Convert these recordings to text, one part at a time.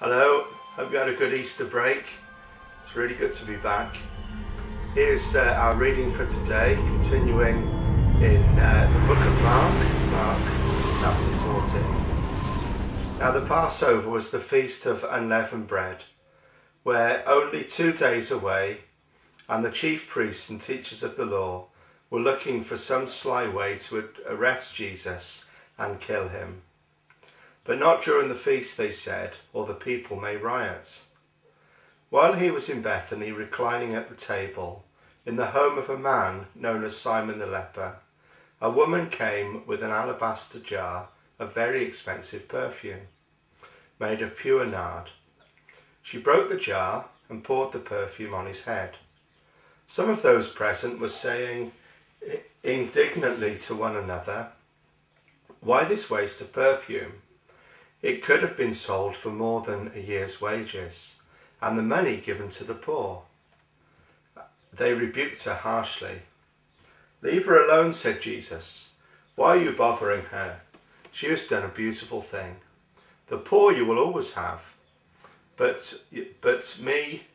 Hello, hope you had a good Easter break. It's really good to be back. Here's our reading for today, continuing in the book of Mark chapter 14. Now the Passover was the feast of unleavened bread, where only 2 days away, and the chief priests and teachers of the law were looking for some sly way to arrest Jesus and kill him. But not during the feast, they said, or the people may riot. While he was in Bethany, reclining at the table, in the home of a man known as Simon the leper, a woman came with an alabaster jar of very expensive perfume, made of pure nard. She broke the jar and poured the perfume on his head. Some of those present were saying indignantly to one another, "Why this waste of perfume? It could have been sold for more than a year's wages, and the money given to the poor." They rebuked her harshly. "Leave her alone," said Jesus. "Why are you bothering her? She has done a beautiful thing. The poor you will always have, but me,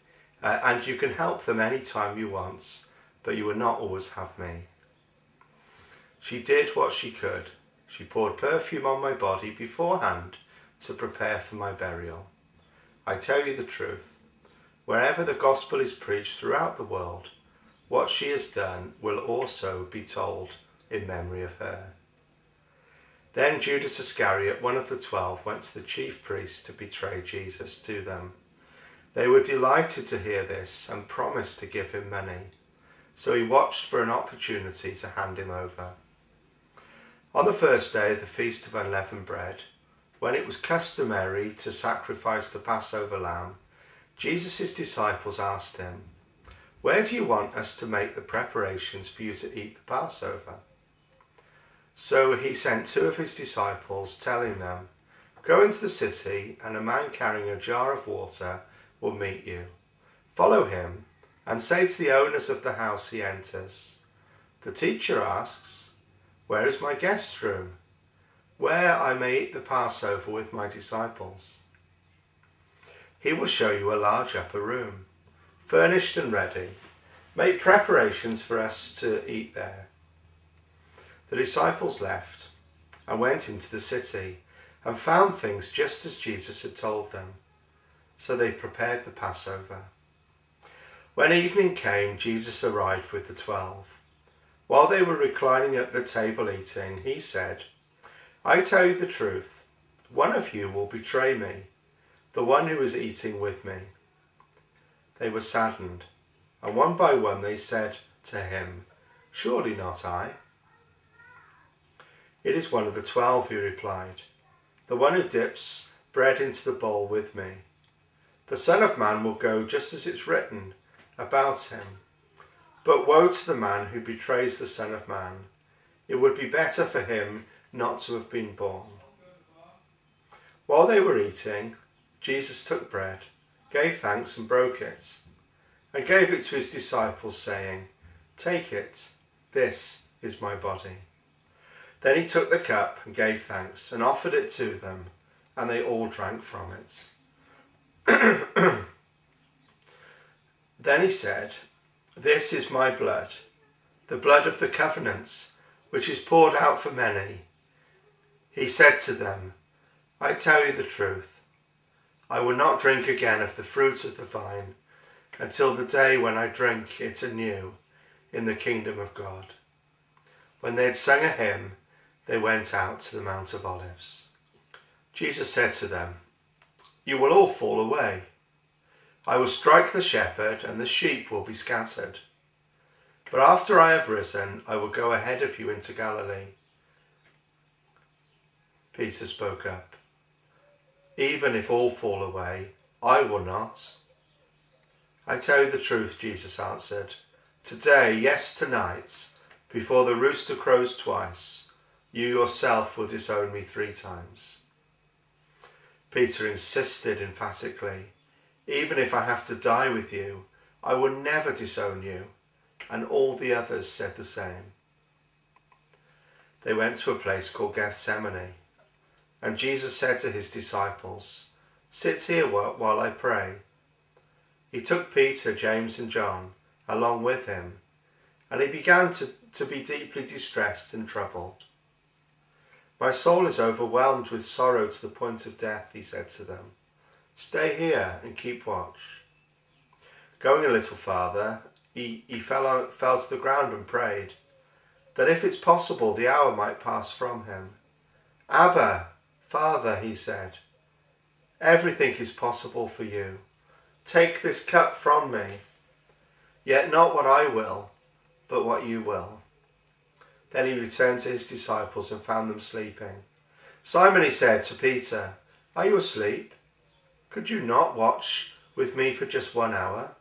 and you can help them any time you want, but you will not always have me." She did what she could. She poured perfume on my body beforehand to prepare for my burial. I tell you the truth, wherever the gospel is preached throughout the world, what she has done will also be told in memory of her. Then Judas Iscariot, one of the 12, went to the chief priests to betray Jesus to them. They were delighted to hear this and promised to give him money. So he watched for an opportunity to hand him over. On the first day of the Feast of Unleavened Bread, when it was customary to sacrifice the Passover lamb, Jesus' disciples asked him, "Where do you want us to make the preparations for you to eat the Passover?" So he sent 2 of his disciples, telling them, "Go into the city, and a man carrying a jar of water will meet you. Follow him, and say to the owners of the house he enters, 'The teacher asks, where is my guest room, where I may eat the Passover with my disciples?' He will show you a large upper room, furnished and ready. Make preparations for us to eat there." The disciples left and went into the city and found things just as Jesus had told them. So they prepared the Passover. When evening came, Jesus arrived with the 12. While they were reclining at the table eating, he said, "I tell you the truth, one of you will betray me, the one who is eating with me." They were saddened, and one by one they said to him, "Surely not I?" "It is one of the 12, he replied, "the one who dips bread into the bowl with me. The Son of Man will go just as it's written about him. But woe to the man who betrays the Son of Man. It would be better for him not to have been born." While they were eating, Jesus took bread, gave thanks and broke it, and gave it to his disciples, saying, "Take it, this is my body." Then he took the cup and gave thanks and offered it to them, and they all drank from it. Then he said, "This is my blood, the blood of the covenants, which is poured out for many." He said to them, "I tell you the truth, I will not drink again of the fruits of the vine until the day when I drink it anew in the kingdom of God." When they had sung a hymn, they went out to the Mount of Olives. Jesus said to them, "You will all fall away. I will strike the shepherd, and the sheep will be scattered. But after I have risen, I will go ahead of you into Galilee." Peter spoke up, "Even if all fall away, I will not." "I tell you the truth," Jesus answered. "Today, yes, tonight, before the rooster crows twice, you yourself will disown me 3 times. Peter insisted emphatically, "Even if I have to die with you, I will never disown you." And all the others said the same. They went to a place called Gethsemane, and Jesus said to his disciples, Sit here while I pray." He took Peter, James and John along with him, and he began to be deeply distressed and troubled. "My soul is overwhelmed with sorrow to the point of death," he said to them. "Stay here and keep watch." Going a little farther, he fell to the ground and prayed that if it's possible the hour might pass from him. "Abba, Father," he said, "everything is possible for you. Take this cup from me, yet not what I will, but what you will." Then he returned to his disciples and found them sleeping. "Simon," he said to Peter, "are you asleep? Could you not watch with me for just 1 hour?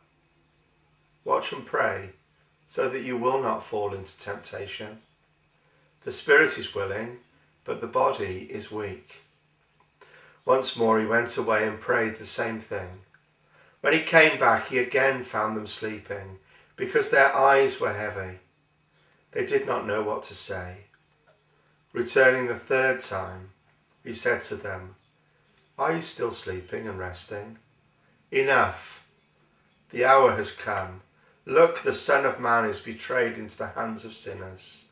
Watch and pray, so that you will not fall into temptation. The spirit is willing, but the body is weak." Once more he went away and prayed the same thing. When he came back, he again found them sleeping, because their eyes were heavy. They did not know what to say. Returning the third time, he said to them, "Are you still sleeping and resting? Enough! The hour has come. Look, the Son of Man is betrayed into the hands of sinners.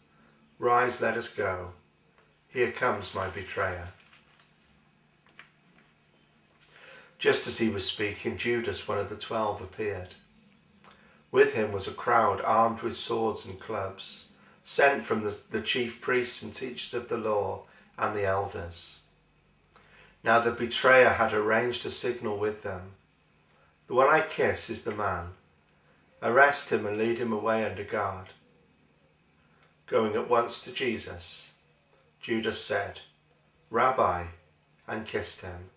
Rise, let us go. Here comes my betrayer." Just as he was speaking, Judas, one of the 12, appeared. With him was a crowd armed with swords and clubs, sent from the chief priests and teachers of the law and the elders. Now the betrayer had arranged a signal with them. "The one I kiss is the man. Arrest him and lead him away under guard." Going at once to Jesus, Judas said, "Rabbi," and kissed him.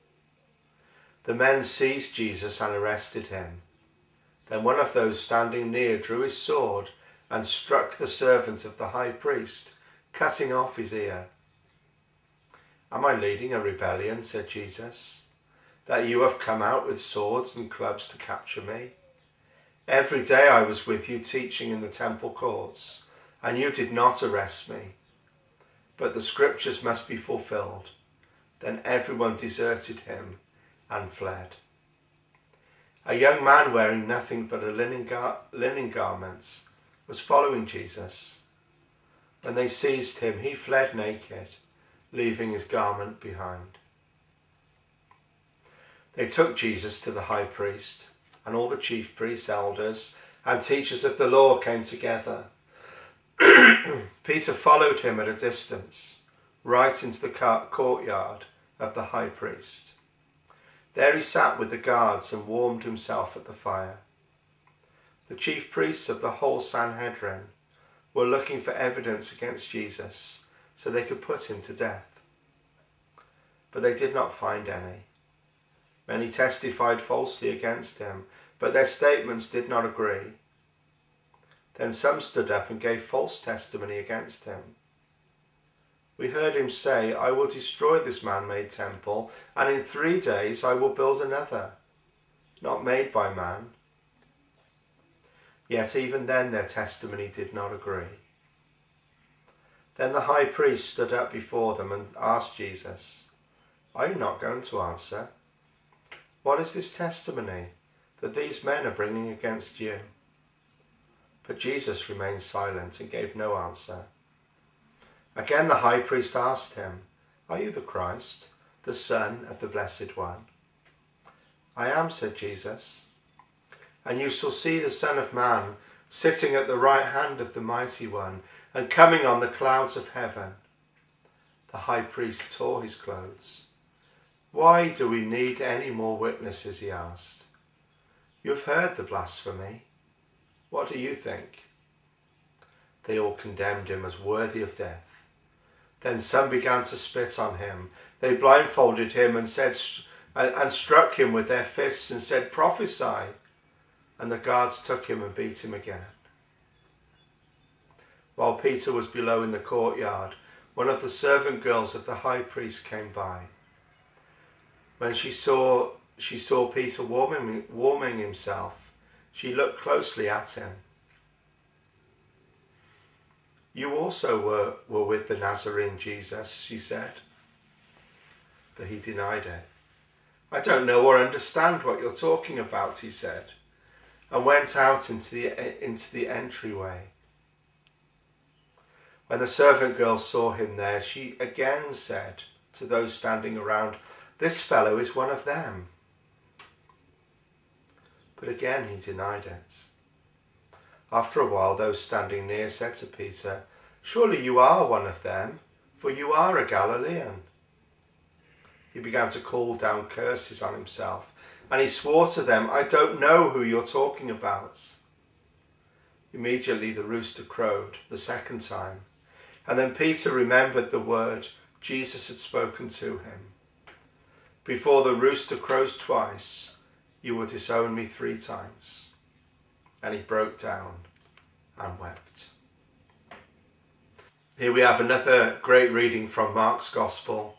The men seized Jesus and arrested him. Then one of those standing near drew his sword and struck the servant of the high priest, cutting off his ear. "Am I leading a rebellion," said Jesus, "that you have come out with swords and clubs to capture me? Every day I was with you teaching in the temple courts, and you did not arrest me. But the scriptures must be fulfilled." Then everyone deserted him and fled. A young man wearing nothing but a linen garments was following Jesus. When they seized him, he fled naked, leaving his garment behind. They took Jesus to the high priest, and all the chief priests, elders, and teachers of the law came together. Peter followed him at a distance, right into the courtyard of the high priest. There he sat with the guards and warmed himself at the fire. The chief priests of the whole Sanhedrin were looking for evidence against Jesus so they could put him to death. But they did not find any. Many testified falsely against him, but their statements did not agree. Then some stood up and gave false testimony against him. "We heard him say, 'I will destroy this man-made temple, and in 3 days I will build another, not made by man.' Yet even then their testimony did not agree. Then the high priest stood up before them and asked Jesus, 'Are you not going to answer? What is this testimony that these men are bringing against you?' But Jesus remained silent and gave no answer. Again the high priest asked him, 'Are you the Christ, the Son of the Blessed One?' 'I am,' said Jesus. 'And you shall see the Son of Man sitting at the right hand of the Mighty One and coming on the clouds of heaven.' The high priest tore his clothes. 'Why do we need any more witnesses?' he asked. 'You have heard the blasphemy. What do you think?' They all condemned him as worthy of death. Then some began to spit on him. They blindfolded him and struck him with their fists and said, 'Prophesy.' And the guards took him and beat him again. While Peter was below in the courtyard, one of the servant girls of the high priest came by. When she saw Peter warming himself, she looked closely at him. 'You also were with the Nazarene Jesus,' she said. But he denied it. I don't know or understand what you're talking about, he said, and went out into the entryway. When the servant girl saw him there, she again said to those standing around, "This fellow is one of them." But again he denied it. After a while, those standing near said to Peter, "Surely you are one of them, for you are a Galilean." He began to call down curses on himself, and he swore to them, "I don't know who you're talking about." Immediately the rooster crowed the second time, and then Peter remembered the word Jesus had spoken to him. "Before the rooster crows twice, you will disown me 3 times." And he broke down and wept. Here we have another great reading from Mark's Gospel.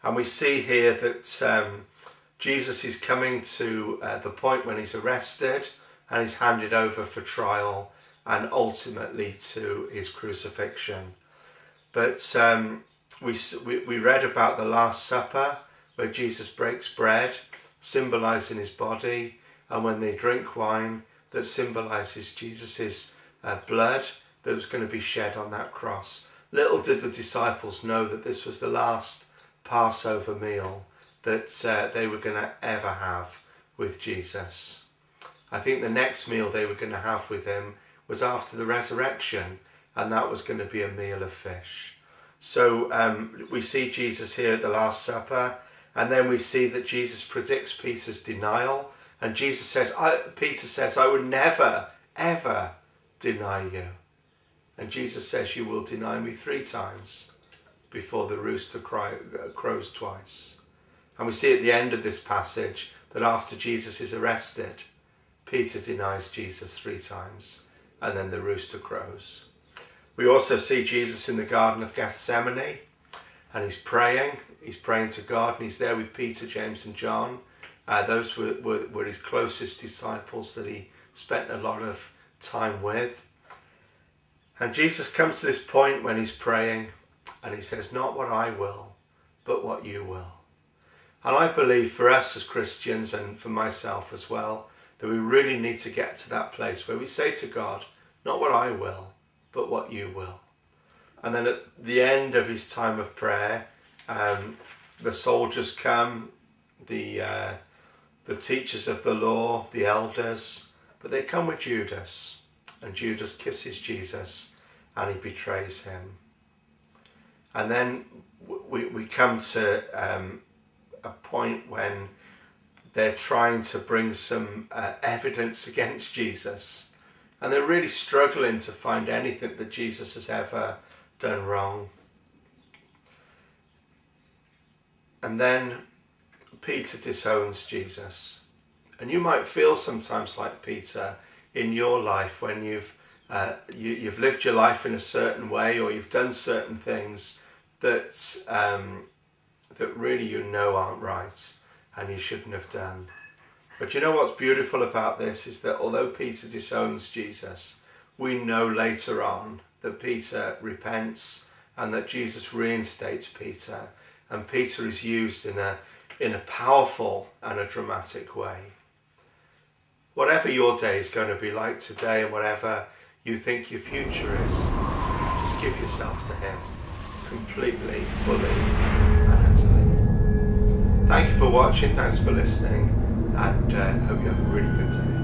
And we see here that Jesus is coming to the point when he's arrested and he's handed over for trial and ultimately to his crucifixion. But we read about the Last Supper, where Jesus breaks bread, symbolising his body, and when they drink wine, that symbolises Jesus' blood that was going to be shed on that cross. Little did the disciples know that this was the last Passover meal that they were going to ever have with Jesus. I think the next meal they were going to have with him was after the resurrection, and that was going to be a meal of fish. So we see Jesus here at the Last Supper, and then we see that Jesus predicts Peter's denial, and Peter says, "I would never, ever deny you." And Jesus says, "You will deny me 3 times before the rooster crows twice." And we see at the end of this passage that after Jesus is arrested, Peter denies Jesus 3 times, and then the rooster crows. We also see Jesus in the Garden of Gethsemane, and he's praying to God, and he's there with Peter, James and John. Those were his closest disciples that he spent a lot of time with. And Jesus comes to this point when he's praying, and he says, "Not what I will, but what you will." And I believe for us as Christians, and for myself as well, that we really need to get to that place where we say to God, "Not what I will, but what you will." And then at the end of his time of prayer, the soldiers come, the teachers of the law, the elders, but they come with Judas, and Judas kisses Jesus and he betrays him. And then we come to a point when they're trying to bring some evidence against Jesus, and they're really struggling to find anything that Jesus has ever done wrong. And then Peter disowns Jesus. And you might feel sometimes like Peter in your life when you've lived your life in a certain way, or you've done certain things that really aren't right and you shouldn't have done. But you know what's beautiful about this is that although Peter disowns Jesus, we know later on that Peter repents and that Jesus reinstates Peter, and Peter is used in a powerful and a dramatic way. Whatever your day is going to be like today, and whatever you think your future is, just give yourself to him completely, fully and utterly. Thank you for watching, thanks for listening, and hope you have a really good day.